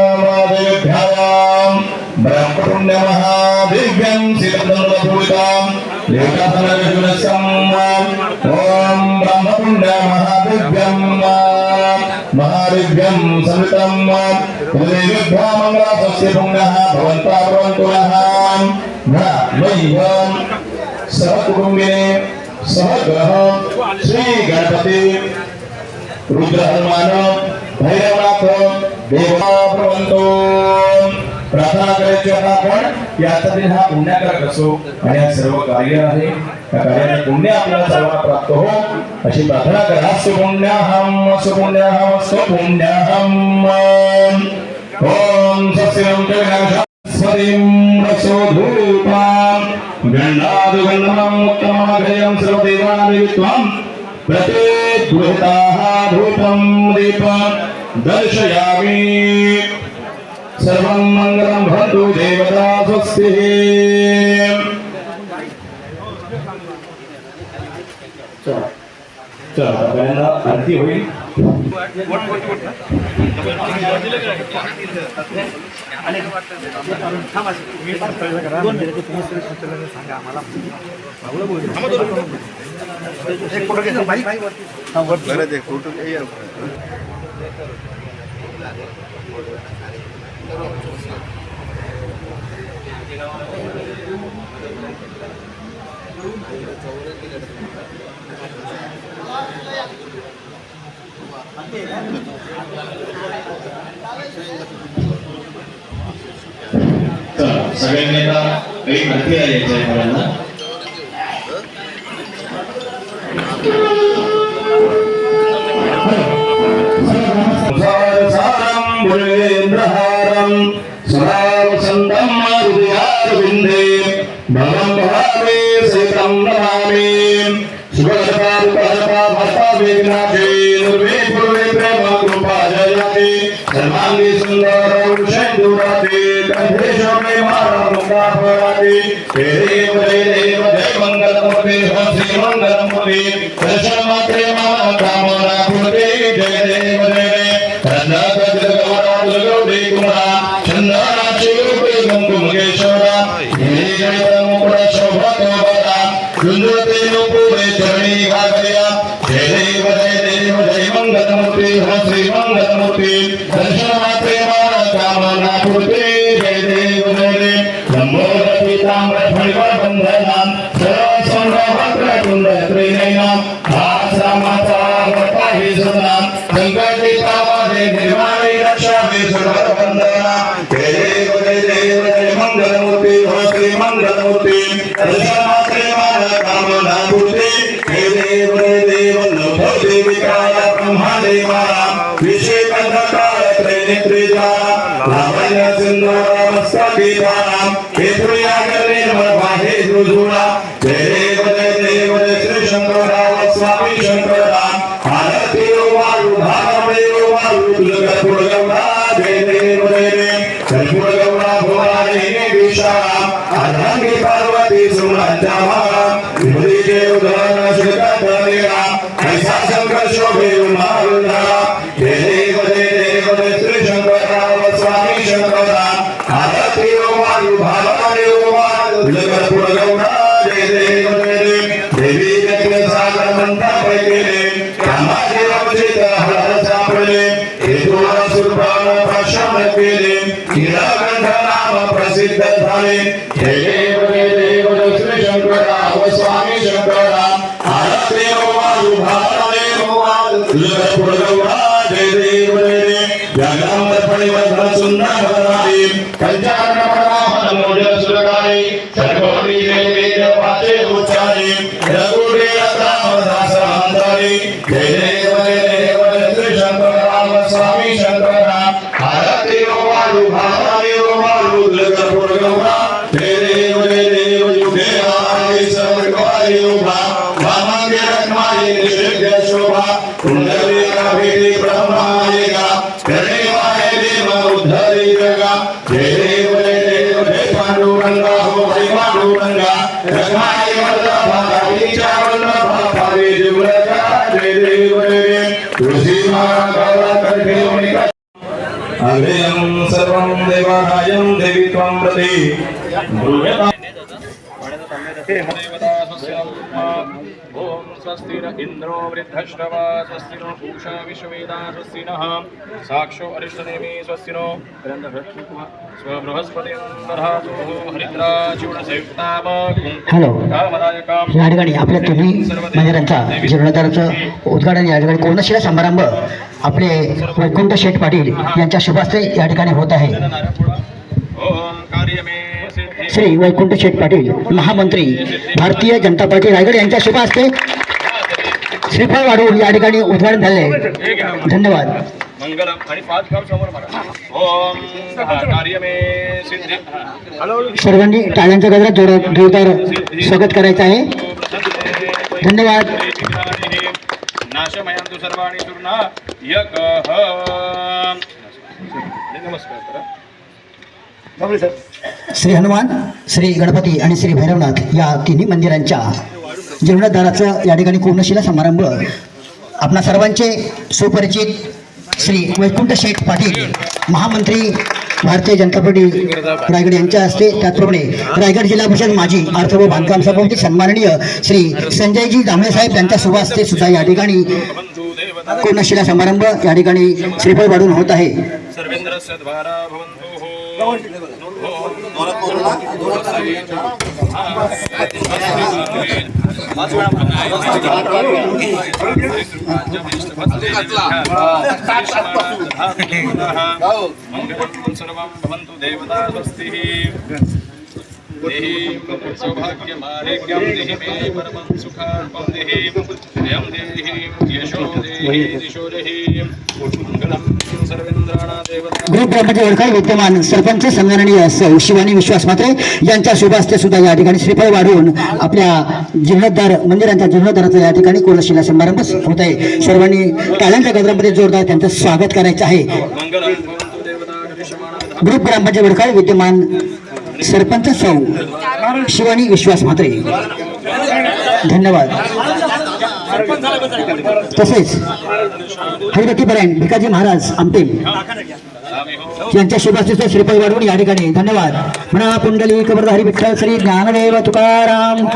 महादेव्यां ब्रह्मपुण्य महादिव्यं सिद्धमूलभूतां लेखाधनविष्णुस्यं ओम ब्रह्मपुण्य महादिव्यं महादिव्यं सवितं देव्यां मंगलास्य पुण्यः भवन्तः भवन्तु नः सहकुटुम्बिने सहग्रह श्री गणपती रुद्र हनुमान भैरवनाथ देवा भवंतो प्रार्थना करायची आपण याचा दिन हा पुण्याकारक असो आणि हा सर्व कार्य आहे त्या कार्याने पुण्य आपल्याला सर्वांना प्राप्त हो अशी प्रार्थना करा सुपुण्याहम सुपुण्याहम सुपुण्याहम ओम सस्यं विनाशस्वरीं रसोधूपां गण्डादुगण्डमं उत्तममघयं सर्वदेवानां प्रतिगृहीताः धूपं दीपं दर्शयामि सर्वं मंगलं भवतु देवता स्वस्तिः चला आरती होईल सगळ्यांनी आता काही माहिती द्यायची आहे मुलांना हृदयारविन्दे भवं भवामि सहितं नमामि शुभकर्तावेग्नाथे निर्विपूर्वे प्रेम कृपा जयति सर्वांगी सुंदर वृषेन्दुराते कंठे शोभे मानमुखापराते हे देव जय मंगलमूर्ते श्री मंगलमूर्ते दर्शन मात्रे मम कामना पूर्ते जय देव रत्नाकजगौराजगौरी कुमारा चंदनाची रूपे कुंकुमकेश्वरा हे जय मुकुट शोभतोबरा सुंदरते नुपुरे चरणी घागरिया जय देव जय मंगलमूर्ते श्री मंगलमूर्ते दर्शन मात्रे मन कामना पूर्ते जय देव लंबोदर पीतांबर फणिवर बंधनां सर्व संभ्रमत्र कुंड त्रिनयनां आश्रमाचा वरपाही सुनां संकटे तावादे निर्वाणी रक्षावे सर्व बंधना जय देव जय मंगलमूर्ते श्री मंगलमूर्ते दर्शन मात्रे मन कामना पूर्ते जय देव नमो देविकाय ब्रह्मदेवाय विषेकंधकाय त्रैनेत्रेजाय लावण्य सिंधुरामस्तकीतानां हेतुयागरे बाहे रुजुरा जय देव श्री शंकरराव स्वामी शंकरा आरती वायु भागवदेव वायु तुलगपुरगौरा जय देव कर्पूरगौरा भवानी विशाला अर्धांगी पार्वती सुमंजामा विभूति देव धन श्रीकांतलेला ऐसा शंकर शोभे उमारुधा जय देव श्री शंकरराव स्वामी शंकरा आरती वायु भागवते वायु तुलगपुरगौरा जय देव देवी जगत सागर मंत्र पैकेले कामाचे वंचित हर सापडले हेतुला सुरपान प्रशम केले नीलकंठ नाम प्रसिद्ध झाले जय देव श्री शंकरराव स्वामी शंकरा आरती वायु भागवते वायु तुलगपुरगौरा जय देव जगदांबर परिवर्धन सुंदर भद्रारी कंचारण प्रवाहन मोजन सुरकारी सर्वोरी देवी देवाचे उच्चारी रघुरे रामदास अंधारी जय देव श्री शंकरराव स्वामी शंकरा आरती वायु भागवते वायु तुलगपुरगौरा जय देव युगे आदि सर्वकारी उभा वामांगे रत्नाई निषेध्य शोभा कुंडली भेटी ब्रह्मायिका करणे वाहे देव उद्धरी जगा जय देव जय पांडुरंगा हो जय पांडुरंगा रत्नाई वरदा भागाईच्या वल्लभा पावे जीवलका जय देव तुळशी माळा गौरा करते अग्रेयं सर्वं देवानायं देवी त्वं प्रति ब्रूयताम्। ओम स्वस्ति न इंद्रो वृद्धश्रवा स्वस्ति नो पूषा विश्ववेदा स्वस्ति नः साक्षो अरिष्टनेमि स्वस्ति नो स्वबृहस्पतिर्दधातु हरिद्राचूर्णसंयुक्ताम हॅलो, या ठिकाणी आपल्या तिन्ही मंदिरांचा जीर्णोद्धाराचं उद्घाटन या ठिकाणी कोणशिला समारंभ आपले वैकुंठ शेठ पाटील यांच्या शुभास्ते या ठिकाणी होत आहे। श्री वैकुंठ शेठ पाटील महामंत्री भारतीय जनता पार्टी रायगड यांच्या शुभ हस्ते श्रीफळ वाढवून या ठिकाणी उद्घाटन झाले। धन्यवाद। मंगलम आणि 5 गाव समोर मारा। ओम कार्य में सिद्धी। सर्वांनी टाळ्यांच्या गजरात जोरदार स्वागत करायचं आहे। धन्यवाद। नाशमयंतु सर्वाणि सुरना यकः। नमस्कार करा। श्री हनुमान, श्री गणपती आणि श्री भैरवनाथ या तिन्ही मंदिरांच्या जीर्णोद्धाराचं या ठिकाणी कोणशिला समारंभ आपणा सर्वांचे सुपरिचित श्री वैकुंठ शेठ पाटील महामंत्री भारतीय जनता पार्टी रायगड यांच्या हस्ते, त्याचप्रमाणे रायगड जिल्हा परिषद माजी अर्थ व बांधकाम सभापती सन्माननीय श्री संजयजी दामले साहेब यांच्या शुभ हस्ते सुद्धा या ठिकाणी कोणशिला समारंभ या ठिकाणी श्रीफळ वाढून होत आहे। सौभाग्यमारेग्यं देहि मे परमं सुखार्पं देहि यं देहि यशो देहि दिशो देहि मंगलम सर्वेंद्राणां देवता। ग्रुप ग्रामपंचायत वडखळ विद्यमान सरपंच सन्माननीय सौ शिवानी विश्वास म्हात्रे यांच्या शुभ हस्ते सुद्धा या ठिकाणी श्रीफळ वाढवून आपल्या जीर्णोद्धार मंदिरांच्या जीर्णोद्धाराचा या ठिकाणी कोणशिला समारंभ होत आहे। सर्वांनी टाळ्यांच्या गजरामध्ये जोरदार त्यांचं स्वागत करायचं आहे। ग्रुप ग्रामपंचायत वडखळ विद्यमान सरपंच सौ शिवानी विश्वास म्हात्रे, धन्यवाद। तसेच हरिभक्तीपरायण भिकाजी महाराज आमटे यांच्या शुभास्ते श्रीफळ वाढवून या ठिकाणी धन्यवाद। म्हणा कुंडली कबरद हरी विठ्ठल श्री ज्ञानदेव तुकाराम।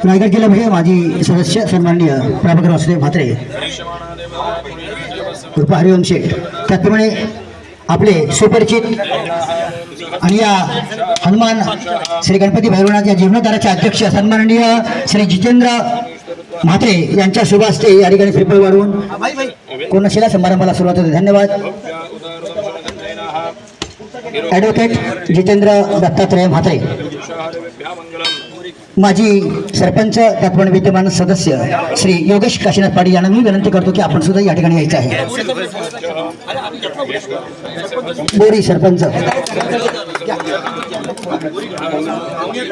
रायगड जिल्हा परिषद माजी सदस्य सन्माननीय प्रभाकर वासुदेव म्हात्रे कृपा हरिओम शेठ, त्याचप्रमाणे आपले सुपरिचित आणि या हनुमान श्री गणपती भैरवनाथ या जीर्णोद्धाराचे अध्यक्ष सन्माननीय श्री जितेंद्र म्हात्रे यांच्या शुभ हस्ते या ठिकाणी श्रीफळ वाढवून कोणशिला समारंभाला सुरुवात होते। धन्यवाद। ॲडव्होकेट जितेंद्र दत्तात्रय म्हात्रे माजी सरपंच, त्याचप्रमाणे विद्यमान सदस्य श्री योगेश काशीनाथ पाटील यांना मी विनंती करतो की आपण सुद्धा या ठिकाणी यायचं आहे। बोरी सरपंच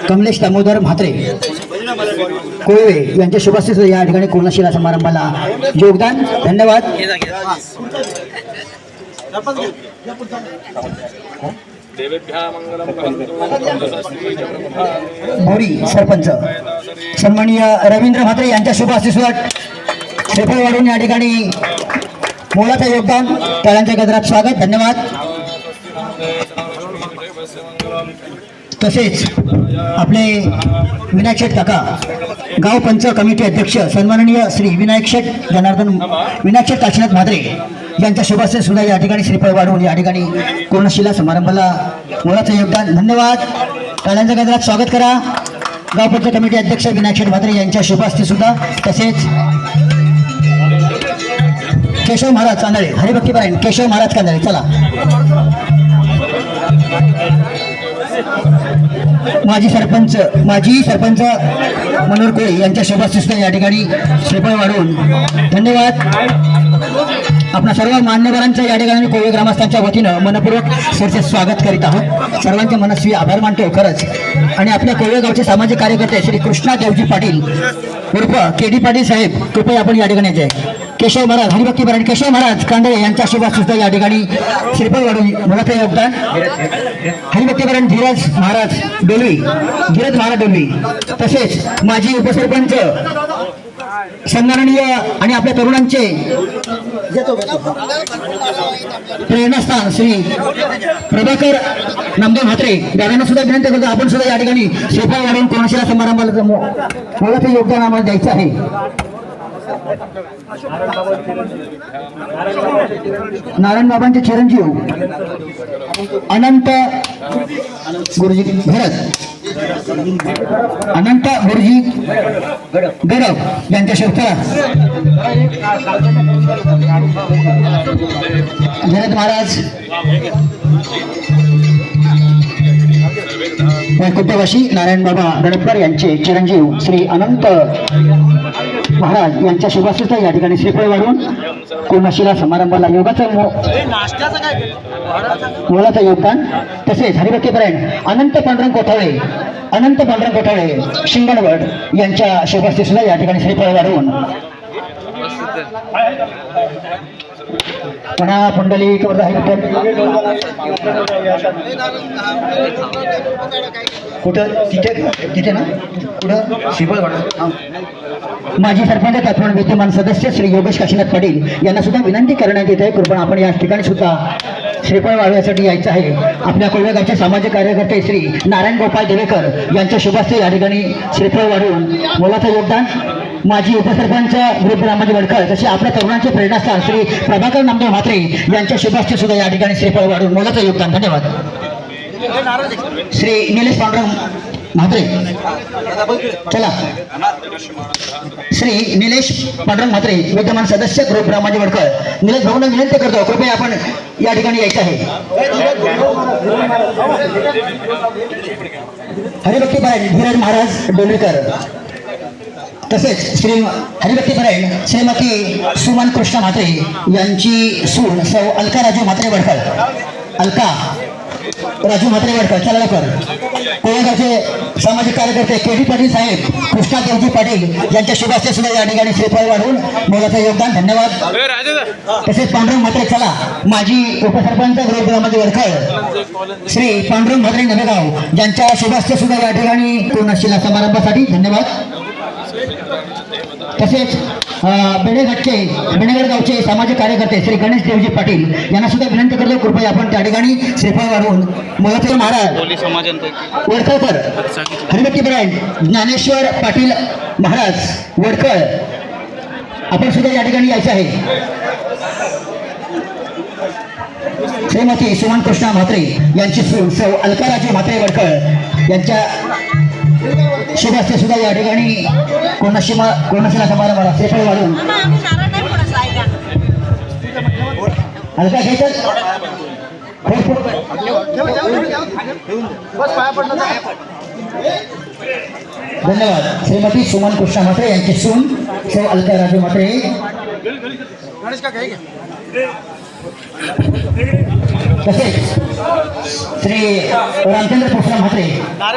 कमलेश दामोदर म्हात्रे कोळवे यांच्या शुभास्ते सुद्धा या ठिकाणी कोणशिला समारंभाला योगदान। धन्यवाद। बोरी सरपंच सन्माननीय रवींद्र म्हात्रे यांच्या शुभ हस्ते सुद्धा श्रीफळ वाढवून या ठिकाणी मोलाचं योगदान, टाळ्यांच्या गजरात स्वागत। धन्यवाद। तसेच आपले विनायक शेठ काका गाव पंच कमिटी अध्यक्ष सन्माननीय श्री विनायक शेठ जनार्दन विनायक शेठ काशीनाथ म्हात्रे यांच्या शुभ हस्ते सुद्धा या ठिकाणी श्रीफळ वाढवून या ठिकाणी कोणशिला समारंभाला मोलाचं योगदान। धन्यवाद। टाळ्यांच्या गजरात स्वागत करा गाव पंच कमिटी अध्यक्ष विनायक शेठ म्हात्रे यांच्या शुभ हस्ते सुद्धा। तसेच केशव महाराज कांदळे हरिभक्तीपरायण केशव महाराज कांदळे, चला माजी सरपंच मनोहर कोळी यांच्या शुभ हस्ते सुद्धा या ठिकाणी श्रीफळ वाढवून धन्यवाद। आपणा सर्व मान्यवरांच्या या ठिकाणी कोळवे ग्रामस्थांच्या वतीनं मनपूर्वक सरचे स्वागत करीत आहोत। सर्वांचे मनस्वी आभार मानतो खरंच। आणि आपल्या कोळवे गावचे सामाजिक कार्यकर्ते श्री कृष्णा देवजी पाटील उर्फ के डी पाटील साहेब, कृपया आपण या ठिकाणी यायचे. केशव महाराज हरिभक्ती परायण केशव महाराज कांदळे यांच्या शुभास सुद्धा या ठिकाणी श्रीफळ वाढून मोलाचं योगदान. हरिभक्ती परायण धीरज महाराज डोलवी तसेच माजी उपसरपंच सन्माननीय आणि आपल्या तरुणांचे प्रेरणास्थान श्री प्रभाकर नामदेव म्हात्रे दादांना सुद्धा विनंती करतो, आपण सुद्धा या ठिकाणी श्रीफळ वाढवून कोणाशीला समारंभाला मोलाचं योगदान आम्हाला द्यायचं आहे. नारायण बाबांचे चिरंजीव अनंत गुरुजी गडप यांच्या शब्दात भरत महाराज वैकुंठवासी नारायण बाबा गडपकर यांचे चिरंजीव श्री अनंत महाराज यांच्या शुभासूचा या ठिकाणी श्रीफळ वाढून कोणाशीला समारंभाला मोलाचं योगदान. तसेच हरिभक्ती परायण अनंत पांडुरंग कोठाळे शिंगणवड यांच्या शुभास्थी सुद्धा या ठिकाणी श्रीफळ वाढवून पुन्हा पुंडली कुठं तिथे ना कुठं श्रीफळ वाढवून. माजी सरपंच तत्वण विद्यमान सदस्य श्री योगेश काशीनाथ पाटील यांना सुद्धा विनंती करण्यात येते, कृपया आपण या ठिकाणी सुद्धा श्रीफळ वाढवण्यासाठी यायचं आहे. आपल्या कोळवेगावचे सामाजिक कार्यकर्ते श्री नारायण गोपाल देवेकर यांच्या शुभास्ते या ठिकाणी श्रीफळ वाढवून मोलाचं योगदान. माजी उपसरपंच वृद्धरामाजी वडकर तसे आपल्या तरुणांचे प्रेरणास्थान श्री प्रभाकर नामदेव म्हात्रे यांच्या शुभास्ते सुद्धा या ठिकाणी श्रीफळ वाढवून मोलाचं योगदान. धन्यवाद. श्री निलेश पांडुरंग म्हात्रे चला. श्री निलेश पांडुरंग म्हात्रे विद्यमान सदस्य ग्रुप रामाजी वडकर. निलेश भाऊंना विनंती करतो, कृपया आपण या ठिकाणी यायचं आहे. हरिभक्ती परायण धीरज महाराज डोलवीकर तसेच श्री हरिभक्ती परायण श्रीमती सुमन कृष्ण म्हात्रे यांची सून सौ अलका राजू म्हात्रे वडकर चला लवकर. कोळेगावचे सामाजिक कार्यकर्ते के डी पाटील साहेब कृष्णा देवजी पाटील यांच्या शुभास्ते सुद्धा या ठिकाणी श्रीफळ वाढवून मोलाचं योगदान. धन्यवाद. तसेच पांडुरंग म्हात्रे चला. माजी उपसरपंच ग्रुपरामाजी वडकर श्री पांडुरंग म्हात्रे नवेगाव यांच्या शुभास्ते सुद्धा या ठिकाणी कोणाशीला समारंभासाठी. धन्यवाद. तसेच बेणेगड गावचे सामाजिक कार्यकर्ते श्री गणेश देवजी पाटील यांना सुद्धा विनंती करतो, कृपया आपण त्या ठिकाणी श्रीफळ वाढवून मोलाचे महाराज वडकळकर हरिभक्ती परायण ज्ञानेश्वर पाटील महाराज वडकळ आपण सुद्धा या ठिकाणी यायचं आहे. श्रीमती सुमन कृष्णा म्हात्रे यांची सून सौ अलका राजू म्हात्रे वडकळ यांच्या शुभास्ते सुद्धा या ठिकाणी कोणाशीला समारंभाला श्रीफळ वाढून अलका घेतात. धन्यवाद. श्रीमती सुमन कृष्णा म्हात्रे यांची सून सौ अलका राजू म्हात्रे. तसेच श्री रामचंद्र कृष्ण म्हात्रे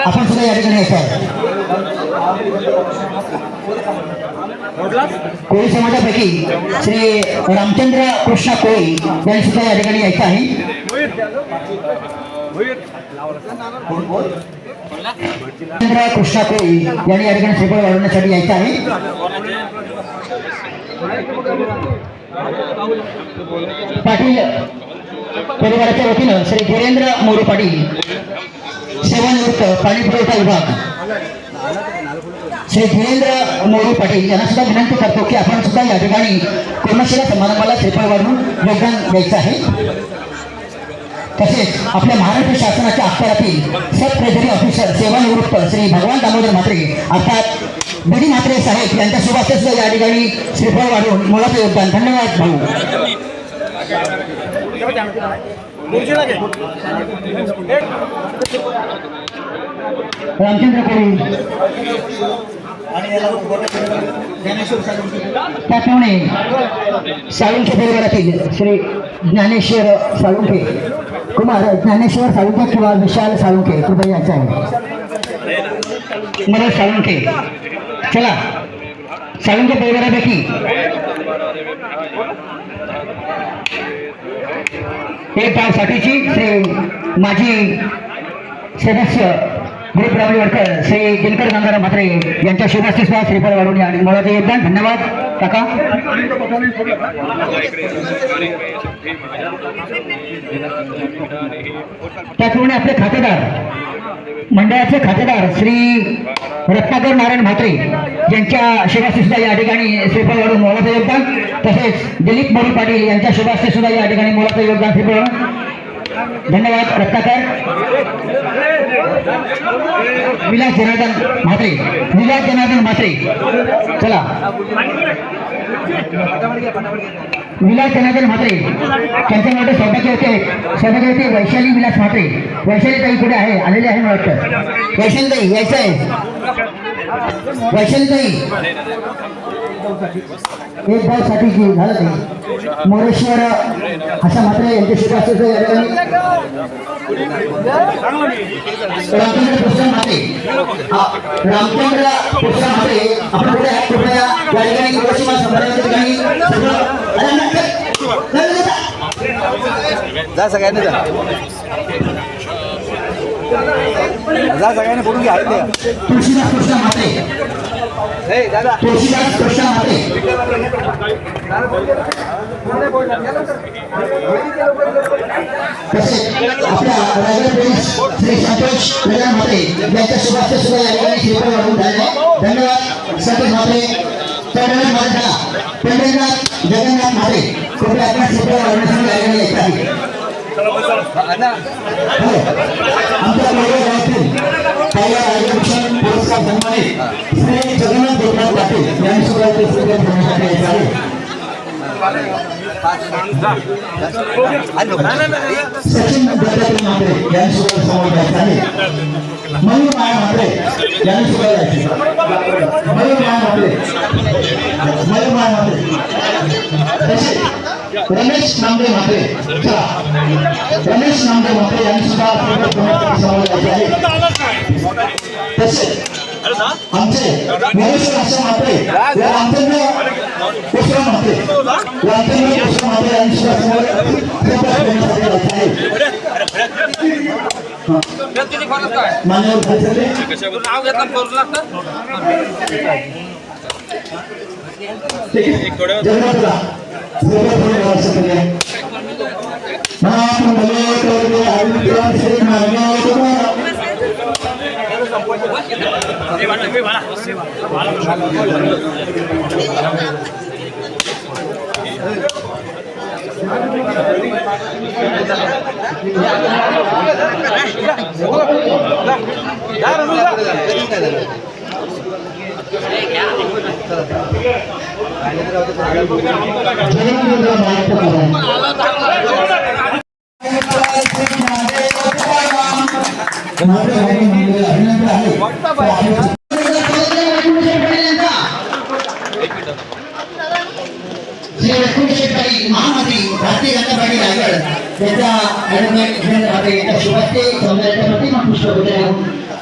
आपण सुद्धा या ठिकाणी यायचं आहे. कोळी समाजापैकी श्री रामचंद्र कृष्ण कोळी यांनी सुद्धा या ठिकाणी यायचं आहे. रामचंद्र कृष्ण कोळी यांनी या ठिकाणी श्रीफळ वाढवण्यासाठी यायचं आहे. पाटील परिवाराच्या वतीनं श्री धीरेंद्र मोरे पाटील सेवानिवृत्त पाणी पुरवठा विभाग श्री धीरेंद्र मोरे पाटील यांना सुद्धा विनंती करतो की आपण सुद्धा या ठिकाणी कोणाशीला समारंभाला श्रीफळ वाढवून योगदान द्यायचं आहे. तसेच आपल्या महाराष्ट्र शासनाच्या अखत्यारातील सब ट्रेझरी ऑफिसर सेवानिवृत्त श्री भगवान दामोदर म्हात्रे अर्थात बडी म्हात्रे साहेब यांच्या शुभास्ते सुद्धा या ठिकाणी श्रीफळ वाढवून मोलाचं योगदान. धन्यवाद भाऊ. रामचंद्र कोळी त्याप्रमाणे साळुंखे परिवारातील श्री ज्ञानेश्वर साळुंखे कुमार ज्ञानेश्वर साळुंखे किंवा विशाल साळुंखे कृपया यायचं आहे. मनोज साळुंखे चला. साळुंके परिवारापैकी एक गावसाठीची श्री माजी सदस्य ग्रुप रावली वर्कर श्री दिनकर गंगाराम म्हात्रे यांच्या शुभास्ती सुद्धा श्रीफळ वाढवून आणि मोलाचं योगदान. धन्यवाद काका. त्याचप्रमाणे आपले खातेदार मंडळाचे खातेदार श्री रत्नाकर नारायण म्हात्रे यांच्या शुभास्ती सुद्धा या ठिकाणी श्रीफळ वाढवून मोलाचं योगदान. तसेच दिलीप मोरी पाटील यांच्या शुभास्ती सुद्धा या ठिकाणी मोलाचं योगदान श्रीफळ वाढवून. धन्यवाद रत्नाकर. विलास जनार्दन म्हात्रे चला विलास जनार्दन म्हात्रे त्यांच्या मोठे सौभाग्य होते वैशाली विलास म्हात्रे. वैशाली ताई कुठे आहे? आलेले आहे मला वाटतं. वैशाली ताई यायचं आहे. वैशाली ताई एक भाव साठी झालं ते मोरेश्वर अशा म्हात्रे यांचे शुभास्ती रामचंद्र कृष्ण म्हात्रे आपण पुढे आहे. कृपया या ठिकाणी हिरोशिमा संमेलनाच्या ठिकाणी जा सगळ्यांनी जा सगळ्यांनी बोलून घ्या. तुळशीदास कृष्ण म्हात्रे तुळशीदास कृष्ण म्हात्रे तसेच आपल्या रायगड पोलीस श्री संतोष प्रधान म्हात्रे यांच्या शुभास्ती सुद्धा या ठिकाणी श्रीफळ वाढवून झाले. धन्यवाद संतोष म्हात्रे. पंढरीनाथ जगन्नाथ म्हात्रे कृपया आपल्या श्रीफळ वाढवण्यासाठी या ठिकाणी येत आहे. आमच्या गावातील पहिला राजभूषण पुरस्कार सन्मानित श्री जगन्नाथ देवनाथ पाटील यांनी सुद्धा करण्यासाठी यायचे आहे. सचिन दत्तात्रय म्हात्रे यांनी सुद्धा समोर जायचं आहे. मयूर माया म्हात्रे यांनी सुद्धा जायचे. मयूर माया म्हात्रे रमेश नामदेव म्हात्रे रमेश नामदेव म्हात्रे यांनी सुद्धा समोर जायचे आहे. तसेच आमचे मोरेश्वर अशा म्हात्रे रामचंद्र कृष्ण म्हात्रे यांनी सुद्धा समोर जायचे आहे. मान्यवर नाव घेतलं महामंत्री भारतीय जनता पार्टी रायगड त्यांच्या ॲडव्होकेट शुभास्ते सौंदर्याच्या प्रतिमा पुष्पगुच्छ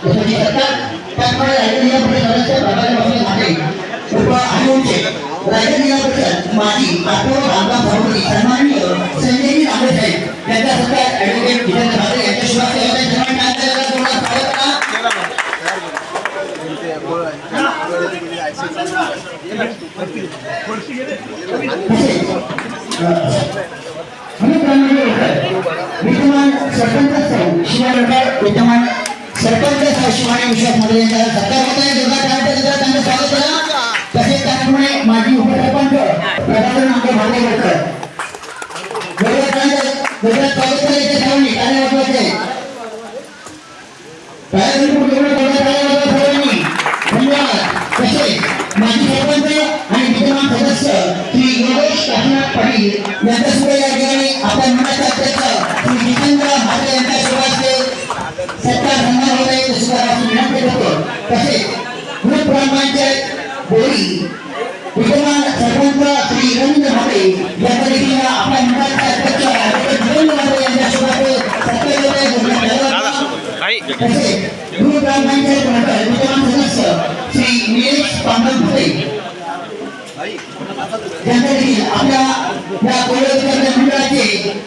यशस्वी करतात. त्याचप्रमाणे रायगड जिल्हा परिषद सदस्य प्रभारी म्हात्रे उपआयुक्त रायगड जिल्हा परिषद माजी आठवडा रामराव भाऊजी सन्माननीय संजयजी रामरे साहेब त्यांच्या सुद्धा ॲडव्होकेट जितेंद्र म्हात्रे यांच्या शुभास्ते विद्यमान सरपंच शिवानी विश्वास मध्ये त्यांचं स्वागत करा. तसेच त्याचप्रमाणे माजी उपसरपंच प्रभाकर नामदेव भांडेवरकर स्वागत करायचे सर्वांनी कार्य वाटवायचे. धन्यवाद. तसेच माजी सरपंच आणि विद्यमान सदस्य श्री योगेश काशीनाथ पाटील यांच्या सुद्धा या ठिकाणी आपल्या मंडळाचे अध्यक्ष श्री जितेंद्र म्हात्रे यांच्या शुभास्ते सत्कार सन्मान होत आहे सुद्धा विनंती करतो. तसेच ग्रुप ग्रामपंचायत बोरी विद्यमान सरपंच श्री रवींद्र म्हात्रे यांच्या देखील आपल्या मंडळाचे अध्यक्ष जितेंद्र म्हात्रे यांच्या शुभास्ते सत्कार होत आहे. तसेच ग्रुप ग्रामपंचायत मंडळ विद्यमान सदस्य श्री निलेश पांडव म्हात्रे देखील आपल्या या कोळेकरांच्या मंडळाचे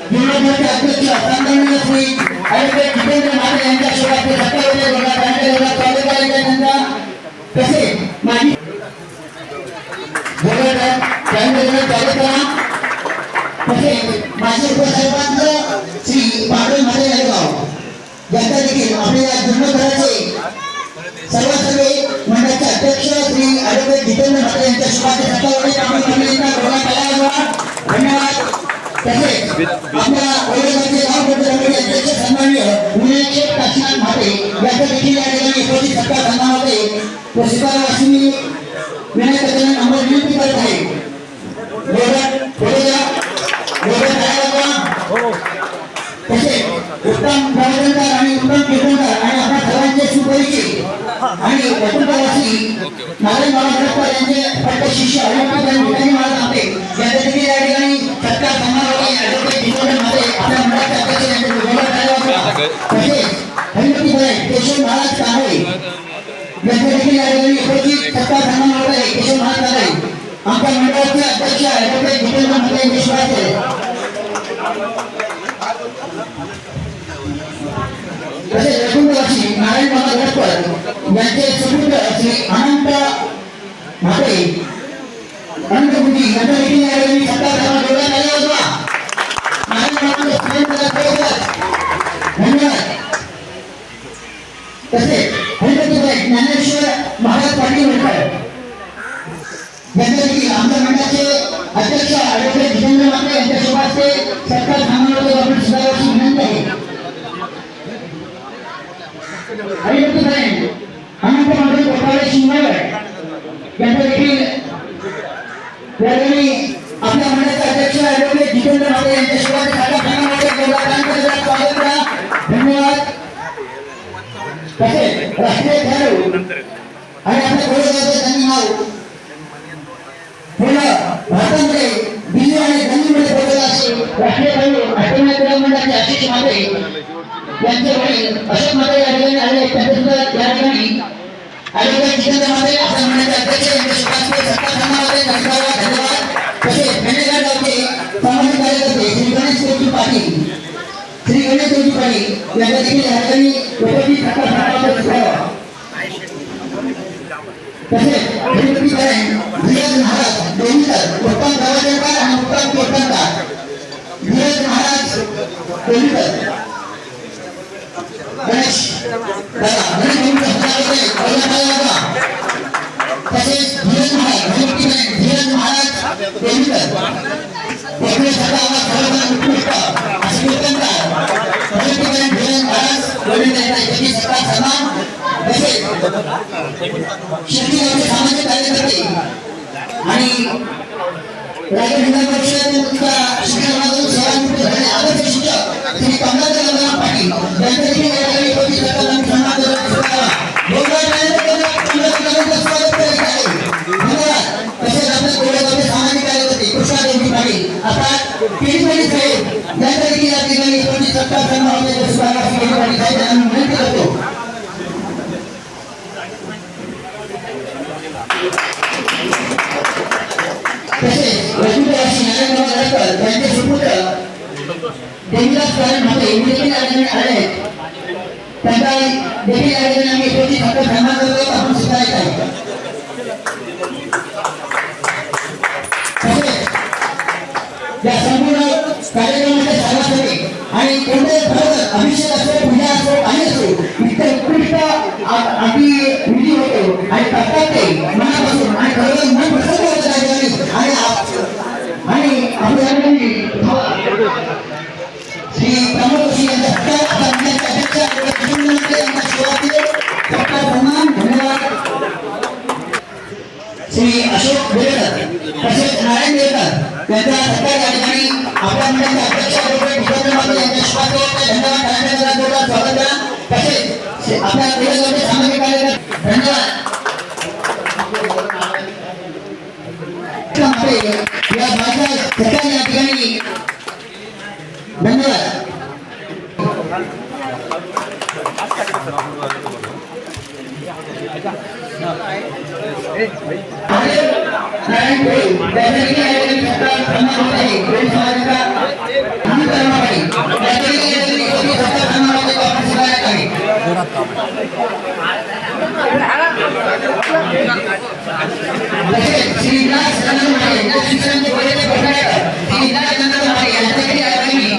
जीवनाचे अध्यक्ष सन्माननीय श्री ॲडव्होकेट जितेंद्र माने यांच्या सोबत 27व्या वर्गात स्वागत करायचे त्यांचा तसेच माझी स्वागत करा तसेच माझे उपसरपंच श्री पांडुरंग महादेव यादगाव यांचा देखील आपल्या या जीर्णोद्धाराचे सर्व मंडळाचे अध्यक्ष श्री ॲडव्होकेट जितेंद्र माने यांच्या शुभाचे 27व्या धन्यवाद तसेच आपल्या कोळेगावचे गाव मंडळाचे अध्यक्ष सन्माननीय विनायक काशीनाथ महाते यांचा देखील या ठिकाणी उपस्थित सत्कार समारंभामध्ये व स्वीकारावा मी विनय करताना आम्हाला विनंती करत आहे तसेच उत्तम प्रवचनकार आणि उत्तम कीर्तनकार आणि आपल्या सर्वांचे सुपरिचित आणि वैकुंठवासी नारायण बाबा गडकर यांचे पट्ट शिष्य हरिभाई महाराज आपले यांच्या देखील या ठिकाणी सत्कार समारोह ॲडव्होकेट जितेंद्र माने आपल्या मंडळाचे अध्यक्ष यांचे तसेच हरिभाई केशव महाराज कांबळे यांच्या देखील या ठिकाणी उपस्थित सत्कार समारोह आहे केशव महाराज कांबळे आमच्या मंडळाचे अध्यक्ष ॲडव्होकेट जितेंद्र माने यांचे शुभाचे तसेच वैकुंठवासी नारायण बाबा गडकर यांचे सुपुत्र श्री अनंत म्हाते अनंतमुखी यांचा देखील या ठिकाणी सत्कार समारोह आला होता नारायण बाबा धन्यवाद तसेच हरिभाई ज्ञानेश्वर महाराज पाटील होळकर यांच्या देखील आमच्या मंडळाचे अध्यक्ष ॲडव्होकेट जितेंद्र माने यांच्या शुभाचे सत्कार समारोह आपण सुधाराची विनंती आहे हरिभाई अनंत महादेव गोपाळे शिंगवड यांचा देखील या ठिकाणी आपल्या मंडळाचे अध्यक्ष ॲडव्होकेट जितेंद्र माने यांच्या शुभाचे सत्कार समारोह स्वागत करा धन्यवाद तसेच राष्ट्रीय खेळाडू आणि आपल्या कोळेगावचे त्यांनी नाव भारतामध्ये दिल्ली आणि दिल्लीमध्ये पोहोचला असे राष्ट्रीय खेळाडू अष्टमी क्रीडा मंडळाचे आशिष माते यांचे वडील अशोक माते या ठिकाणी आले त्यांचे सुद्धा या ठिकाणी ॲडव्होकेट जितेंद्र माने आपल्या मंडळाचे अध्यक्ष यांचे शुभाचे सत्कार समारोह धन्यवाद तसेच मेंढेगाव गावचे सामाजिक कार्यकर्ते श्री गणेश देवजी पाटील यांच्या देखील या ठिकाणी उपस्थित सत्कार समारोह तसेच धीरज महाराज देवीकर उत्तम प्रवचनकार आणि उत्तम कीर्तनकार धीरज महाराज देवीकर गणेश तसेच धीरज महाराज देवीकर उत्कृष्ट असे कीर्तनकार धीरज महाराज सत्कार सन्मान तसेच शिक्षणाचे सामाजिक कार्यकर्ते आणि राज्य विधान परिषदेच्या शिक्षणामधून सेवानिवृत्त झालेले आदर्श शिक्षक श्री कमलाकर पाटील यांच्या देखील या ठिकाणी उपस्थित असताना सन्मान स्वागत करीत आहे धन्यवाद तसेच आपल्या कोळेगावचे सामाजिक कार्यकर्ते कृष्णा देवी पाटील आता केळीवाडी साहेब यांच्या देखील या ठिकाणी उपस्थित सत्कार समारोहाचे सुभाष केळीवाडी साहेब यांना विनंती करतो तसेच वैकुंठवासी नारायण बाबा गडकर यांचे सुपुत्र देवीदास कारण महाते देखील या ठिकाणी आले आहेत त्यांचा देखील या ठिकाणी आम्ही उपस्थित सत्कार सन्मान करतो आपण स्वीकारत आहे तसेच या संपूर्ण कार्यक्रमाचे सर्वांसाठी आणि कोणते खरंतर अभिषेक असो पूजा असो काही असो इतकं उत्कृष्ट अगदी विधी होतो आणि करतात ते मनापासून आणि खरंतर मन प्रसन्न होतं त्या ठिकाणी आणि आपल्या श्री प्रमोद जोशी यांच्या अध्यक्ष यांच्या सुरुवातीला सत्कार सन्मान धन्यवाद श्री अशोक बेलकर तसेच नारायण बेलकर यांचा सत्कार या ठिकाणी आपल्या मंडळाचे अध्यक्ष जितेंद्र माने यांच्या शुभाचे धन्यवाद स्वागत करा तसेच आपल्या कोळेगावचे सामाजिक कार्यकर्ते धन्यवाद या भाषा सत्कार या ठिकाणी धन्यवाद नारायण धर्मामध्ये कोणी समाजाचा हिंदू धर्मामध्ये काहीतरी धर्मामध्ये आपण सुधारत आहे. तसेच श्री विलास नंदकुमार या शिक्षणाचे वडील प्रोफेसर श्री विलास नंदकुमार यांच्याकडे आलेली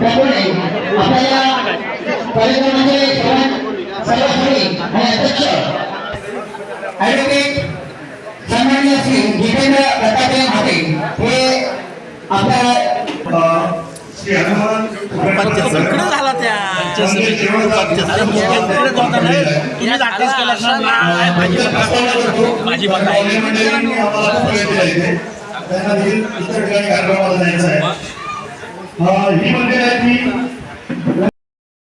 त्यामुळे आपल्याला कार्यक्रमाचे सर्वस्वी आणि अध्यक्ष ॲडव्होकेट सन्माननीय श्री जितेंद्र दत्तात्रय महाते हे आपल्या श्री हनुमान झाला त्या माझी बंद त्यांना इतर ठिकाणी कार्यक्रमाला जायचं आहे. ही मंदिर आहे ती